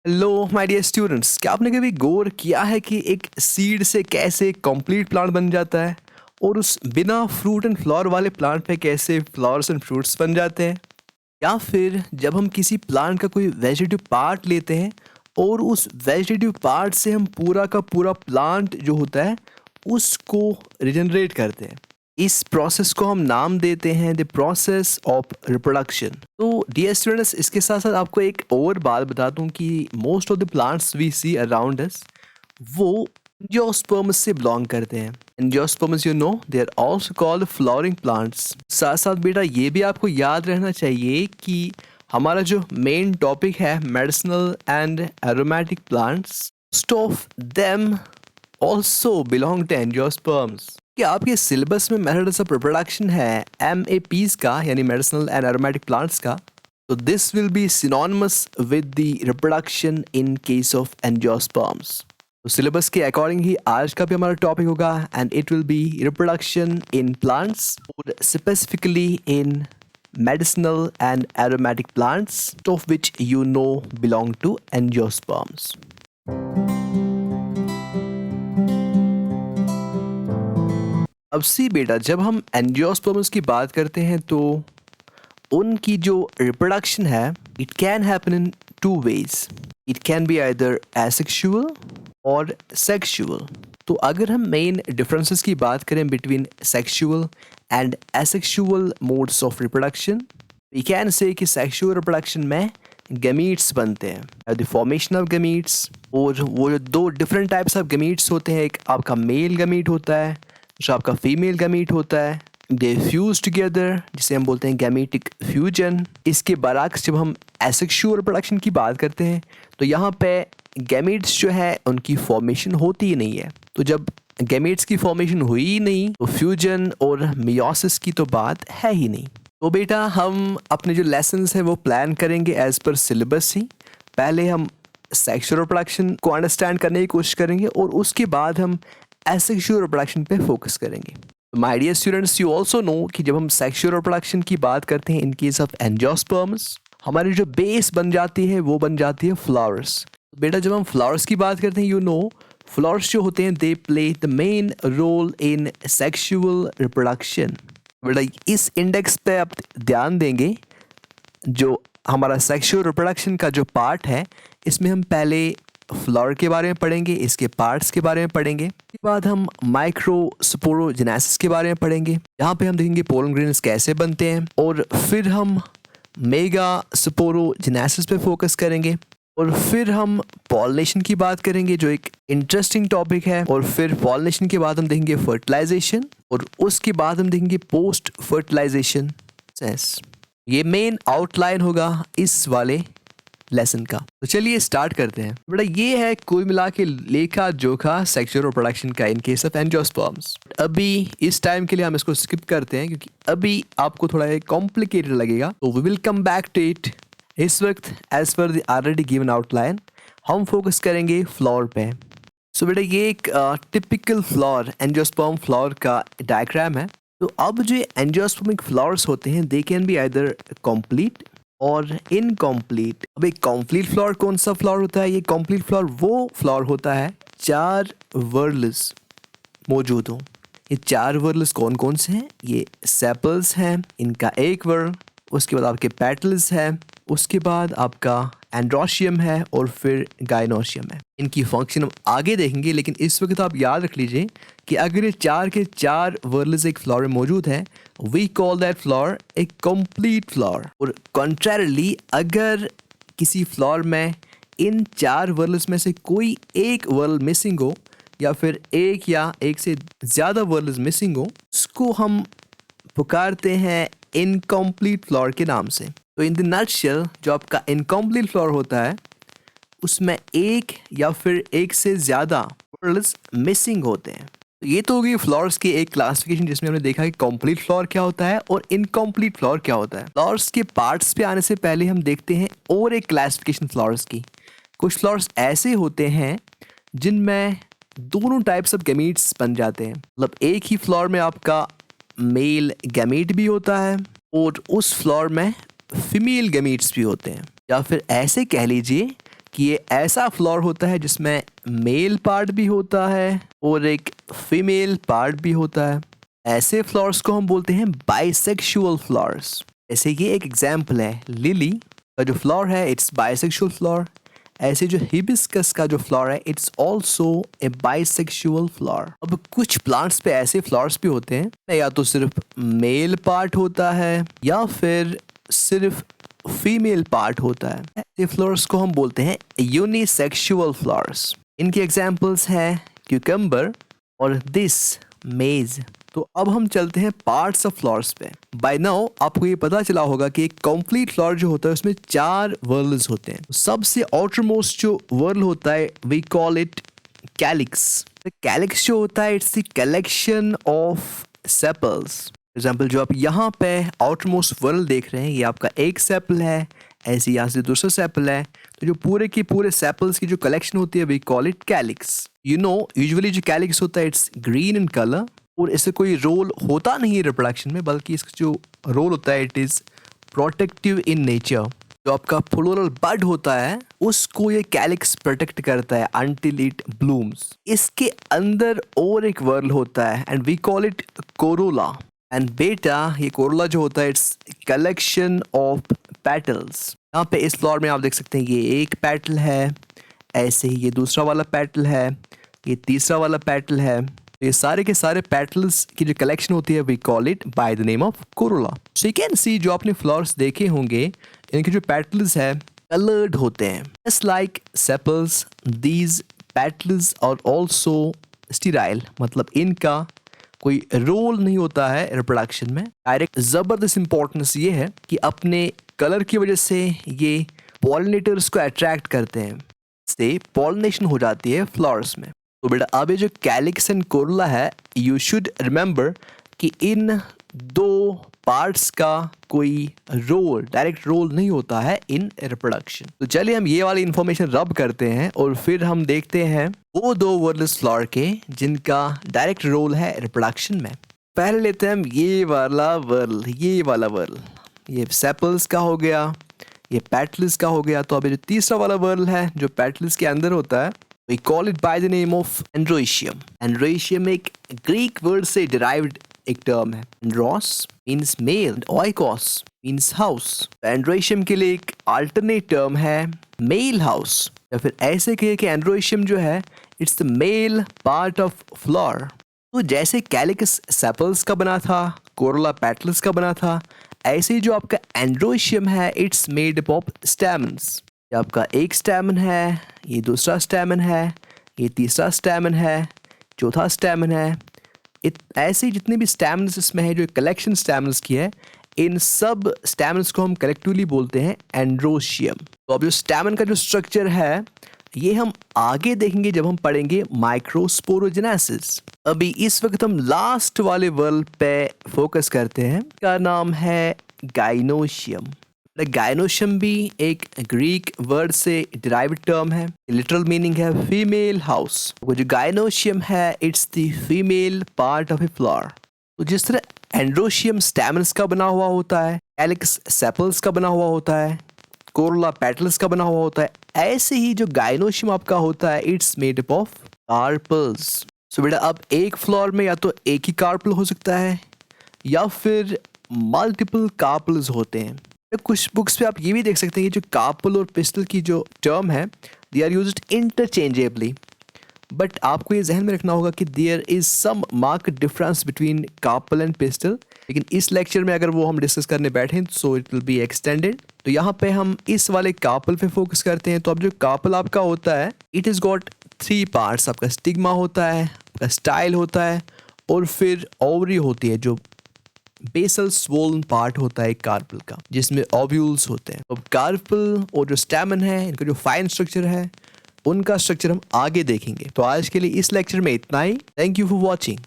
Hello my dear students, क्या आपने कभी गौर किया है कि एक सीड से कैसे कंप्लीट प्लांट बन जाता है और उस बिना फ्रूट एंड फ्लावर वाले प्लांट पे कैसे फ्लावर्स एंड फ्रूट्स बन जाते हैं? या फिर जब हम किसी प्लांट का कोई वेजिटेटिव पार्ट लेते हैं और उस वेजिटेटिव पार्ट से हम पूरा का पूरा प्लांट जो होता है उसको रिजनरेट करते हैं। इस प्रोसेस को हम नाम देते हैं द प्रोसेस ऑफ रिप्रोडक्शन। तो डियर स्टूडेंट्स, इसके साथ साथ आपको एक और बात बता दूं कि most of the plants we see around us वो एंजियोस्पर्म्स से बिलोंग करते हैं। Angiosperms they are also called flowering plants. साथ साथ बेटा ये भी आपको याद रहना चाहिए कि हमारा जो मेन टॉपिक है medicinal and aromatic plants, most of them also belong to angiosperms. कि आपके सिलेबस में मेथड्स ऑफ रिप्रोडक्शन है MAPs का, यानी मेडिसिनल एंड एरोमेटिक प्लांट्स का, तो this will be synonymous with the reproduction in case of angiosperms. तो syllabus के अकॉर्डिंग ही आज का भी हमारा टॉपिक होगा and it will be reproduction in plants और specifically in medicinal and aromatic plants, of which you know belong to angiosperms. अब सी बेटा, जब हम एंजियोस्पर्म्स की बात करते हैं तो उनकी जो रिप्रोडक्शन है it can happen in two ways. It can be either asexual और सेक्सुअल। तो अगर हम मेन डिफरेंसेस की बात करें between sexual and asexual modes of reproduction, we can say कि सेक्सुअल रिप्रोडक्शन में गमीट्स बनते हैं, द फॉर्मेशन ऑफ गमीट्स। और वो जो दो डिफरेंट टाइप्स ऑफ गमीट्स होते हैं, एक आपका मेल गमीट होता है जो आपका फीमेल गमीट होता है, दे फ्यूज टुगेदर जिसे हम बोलते हैं गैमेटिक फ्यूजन। इसके बरक्स जब हम एसेक्सुअल रिप्रोडक्शन की बात करते हैं तो यहाँ पे गैमेट्स जो है उनकी फॉर्मेशन होती ही नहीं है। तो जब गैमेट्स की फॉर्मेशन हुई ही नहीं तो फ्यूजन और मियोसिस की तो बात है ही नहीं। तो बेटा हम अपने जो लेसन्स हैं वो प्लान करेंगे एज पर सिलेबस ही। पहले हम सेक्सुअल रिप्रोडक्शन को अंडरस्टैंड करने की कोशिश करेंगे और उसके बाद हम एसेक्सुअल रिप्रोडक्शन पे फोकस करेंगे। My dear students, you also know कि जब हम सेक्सुअल रिप्रोडक्शन की बात करते हैं इन केस ऑफ एंजियोस्पर्म्स, हमारी जो बेस बन जाती है वो बन जाती है फ्लावर्स। बेटा जब हम फ्लावर्स की बात करते हैं, यू नो फ्लावर्स जो होते हैं they play the main role in sexual reproduction. बेटा इस इंडेक्स पे आप ध्यान देंगे, जो हमारा सेक्सुअल रिप्रोडक्शन का जो पार्ट है इसमें हम पहले फ्लावर के बारे में पढ़ेंगे, इसके पार्ट्स के बारे में पढ़ेंगे। इसके बाद हम माइक्रोस्पोरोजेनेसिस के बारे में पढ़ेंगे, जहाँ पे हम देखेंगे पोलन ग्रेन्स कैसे बनते हैं। और फिर हम मेगा स्पोरोजेनेसिस पे फोकस करेंगे और फिर हम पॉलिनेशन की बात करेंगे जो एक इंटरेस्टिंग टॉपिक है। और फिर पॉलिनेशन के बाद हम देखेंगे फर्टिलाइजेशन और उसके बाद हम देखेंगे पोस्ट फर्टिलाइजेशन प्रोसेस। ये मेन आउटलाइन होगा इस वाले लेसन का। तो चलिए स्टार्ट करते हैं। बेटा ये है कुल मिला के लेखा जोखा सेक्सुअल रिप्रोडक्शन का इन केस ऑफ एंजियोस्पर्म्स। अभी इस टाइम के लिए हम इसको स्किप करते हैं क्योंकि अभी आपको थोड़ा कॉम्प्लिकेटेड लगेगा, तो we will come back to it. इस वक्त as per the already given outline हम फोकस करेंगे फ्लावर पे। सो बेटा ये एक टिपिकल फ्लावर, एंजियोस्पर्म फ्लावर का डायग्राम है। तो अब जो एंजियोस्पर्मिक फ्लावर्स होते हैं they can be either complete और इनकम्प्लीट। अब एक कंप्लीट फ्लावर कौन सा फ्लावर होता है? ये कंप्लीट फ्लावर वो फ्लावर होता है 4 वर्ल्स मौजूद हो। ये 4 वर्ल्स कौन कौन से हैं? ये सेपल्स हैं, इनका एक वर्ल, उसके बाद आपके पेटल्स है, उसके बाद आपका एंड्रोशियम है और फिर गाइनोशियम है। इनकी फंक्शन हम आगे देखेंगे, लेकिन इस वक्त आप याद रख लीजिए कि अगर ये 4 के 4 वर्ल्स एक फ्लावर में मौजूद है, we call that flower a complete flower. और कंट्रारिली अगर किसी फ्लावर में इन 4 वर्ल्स में से कोई एक वर्ल मिसिंग हो या फिर एक या एक से ज़्यादा वर्ल्स मिसिंग हो, उसको हम पुकारते हैं इनकम्प्लीट फ्लावर के नाम से। तो इन द नटशेल जो आपका इनकम्प्लीट फ्लावर होता है उसमें एक या फिर एक से ज़्यादा वर्ल्स मिसिंग होते हैं। तो ये तो होगी फ्लावर्स की एक क्लासिफिकेशन जिसमें हमने देखा कि कंप्लीट फ्लावर क्या होता है और इनकम्प्लीट फ्लावर क्या होता है। फ्लावर्स के पार्ट्स पे आने से पहले हम देखते हैं और एक क्लासिफिकेशन फ्लावर्स की। कुछ फ्लावर्स ऐसे होते हैं जिनमें दोनों टाइप्स ऑफ गैमीट्स बन जाते हैं। मतलब एक ही फ्लावर में आपका मेल गैमीट भी होता है और उस फ्लावर में फीमेल गैमीट्स भी होते हैं। या फिर ऐसे कह लीजिए कि ये ऐसा फ्लावर होता है जिसमें मेल पार्ट भी होता है और एक फीमेल पार्ट भी होता है। ऐसे फ्लावर्स को हम बोलते हैं बाइसेक्सुअल फ्लावर्स। ऐसे ये एक एग्जाम्पल है, लिली का जो फ्लावर है इट्स बाइसेक्सुअल फ्लावर। ऐसे जो हिबिस्कस का जो फ्लावर है it's also a bisexual flower. अब कुछ प्लांट्स पे ऐसे फ्लावर्स भी होते हैं या तो सिर्फ मेल पार्ट होता है या फिर सिर्फ फीमेल पार्ट होता है। ऐसे फ्लावर्स को हम बोलते हैं यूनिसेक्सुअल फ्लावर्स। इनके एग्जाम्पल्स हैं क्यूकम्बर और दिस मेज। तो अब हम चलते हैं पार्ट्स ऑफ फ्लावर्स पे। बाय नाउ आपको ये पता चला होगा कि एक कंप्लीट फ्लावर जो होता है उसमें 4 वर्ल्स होते हैं। सबसे आउटरमोस्ट जो वर्ल होता है we call it calyx. Calyx जो होता है it's the collection of sepals. For example जो आप यहाँ पे आउटरमोस्ट वर्ल देख रहे हैं ये आपका एक सेपल है, ऐसे यहाँ से दूसरा सेपल है। तो जो पूरे के पूरे सेपल्स की जो कलेक्शन होती है we call it calyx. You know usually जो कैलिक्स होता है इट्स ग्रीन इन कलर और इससे कोई रोल होता नहीं है रिप्रोडक्शन में, बल्कि इसका जो रोल होता है it is protective in nature. जो आपका फ्लोरल बड होता है उसको ये कैलिक्स प्रोटेक्ट करता है अंटिल इट ब्लूम्स। इसके अंदर और एक वर्ल होता है and we call it corolla. And बेटा ये कोरोला जो होता है इट्स कलेक्शन ऑफ पेटल्स। यहाँ पे इस फ्लावर में आप देख सकते हैं ये एक पेटल है, ऐसे ही ये दूसरा वाला पेटल है, ये तीसरा वाला पेटल है। ये सारे के सारे पेटल्स की जो कलेक्शन होती है we call it by the name of corolla. So you can see जो आपने फ्लावर्स देखे होंगे इनके जो पेटल्स है कलर्ड होते हैं। Just like sepals these petals are also sterile, मतलब इनका कोई रोल नहीं होता है रिप्रोडक्शन में। डायरेक्ट ज़बरदस्त इंपॉर्टेंस ये है कि अपने कलर की वजह से ये पॉलिनेटर्स को अट्रैक्ट करते हैं, से पॉलिनेशन हो जाती है फ्लावर्स में। तो बेटा अब ये जो कैलिक्स एंड कोरोला है यू शुड रिमेंबर कि इन 2 पार्ट्स का कोई रोल डायरेक्ट रोल नहीं होता है इन रिप्रोडक्शन। तो चलिए हम ये वाली इंफॉर्मेशन रब करते हैं और फिर हम देखते हैं वो 2 वर्डलेस फ्लावर के जिनका डायरेक्ट रोल है रिप्रोडक्शन में। पहले लेते हैं हम ये वाला वर्ल, ये सेपल्स का हो गया, ये पेटल्स का हो गया। तो अब ये जो तीसरा वाला वर्ल है जो पेटल्स के अंदर होता है we call it by the name of androecium. Androecium एक Greek word से derived एक term है। Andros means male and oikos means house. तो androecium के लिए एक alternate term है male house, या फिर ऐसे कहिए कि androecium जो है it's the male part of flower. तो जैसे कैलिकस सेपल्स का बना था, कोरोला पेटल्स का बना था, ऐसे ही जो आपका androecium है it's made up of stamens। आपका एक स्टैमन है, ये दूसरा स्टैमन है, ये तीसरा स्टैमन है, चौथा स्टैमन है। ऐसे जितने भी स्टैमन्स इसमें है जो कलेक्शन स्टैमन्स की है इन सब स्टैमन्स को हम कलेक्टिवली बोलते हैं एंड्रोशियम। तो अब जो स्टैमन का जो स्ट्रक्चर है ये हम आगे देखेंगे जब हम पढ़ेंगे माइक्रोस्पोरोजेनेसिस। अभी इस वक्त हम लास्ट वाले वर्ड पे फोकस करते हैं, का नाम है गाइनोशियम। गाइनोशियम भी एक ग्रीक वर्ड से डिराइव्ड टर्म है, लिटरल मीनिंग है फीमेल हाउस। वो जो गाइनोशियम है it's the female part of a flower. तो जिस तरह एंड्रोशियम स्टैमन्स का बना हुआ होता है, कैलिक्स सेपल्स का बना हुआ होता है, कोरोला पेटल्स का बना हुआ होता है, ऐसे ही जो गाइनोशियम आपका होता है it's made up of carpels. So बेटा अब एक फ्लावर में या तो एक ही कार्पल हो सकता है या फिर मल्टीपल कार्पल्स होते हैं। कुछ बुक्स पे आप ये भी देख सकते हैं कि जो कार्पल और पिस्टल की जो टर्म है they are used interchangeably, but आपको ये जहन में रखना होगा कि there is some mark difference between carpel and pistil. लेकिन इस लेक्चर में अगर वो हम डिस्कस करने बैठे so it will be extended. तो यहाँ पे हम इस वाले कार्पल पे फोकस करते हैं। तो अब जो कार्पल आपका होता है इट इज़ गॉट 3 पार्ट्स। आपका स्टिग्मा होता है, आपका स्टाइल होता है और फिर ओवरी होती है जो बेसल स्वोलन पार्ट होता है कार्पल का, जिसमें ओव्यूल्स होते हैं। अब कार्पल और जो स्टैमन है इनका जो फाइन स्ट्रक्चर है उनका स्ट्रक्चर हम आगे देखेंगे। तो आज के लिए इस लेक्चर में इतना ही। Thank you for watching.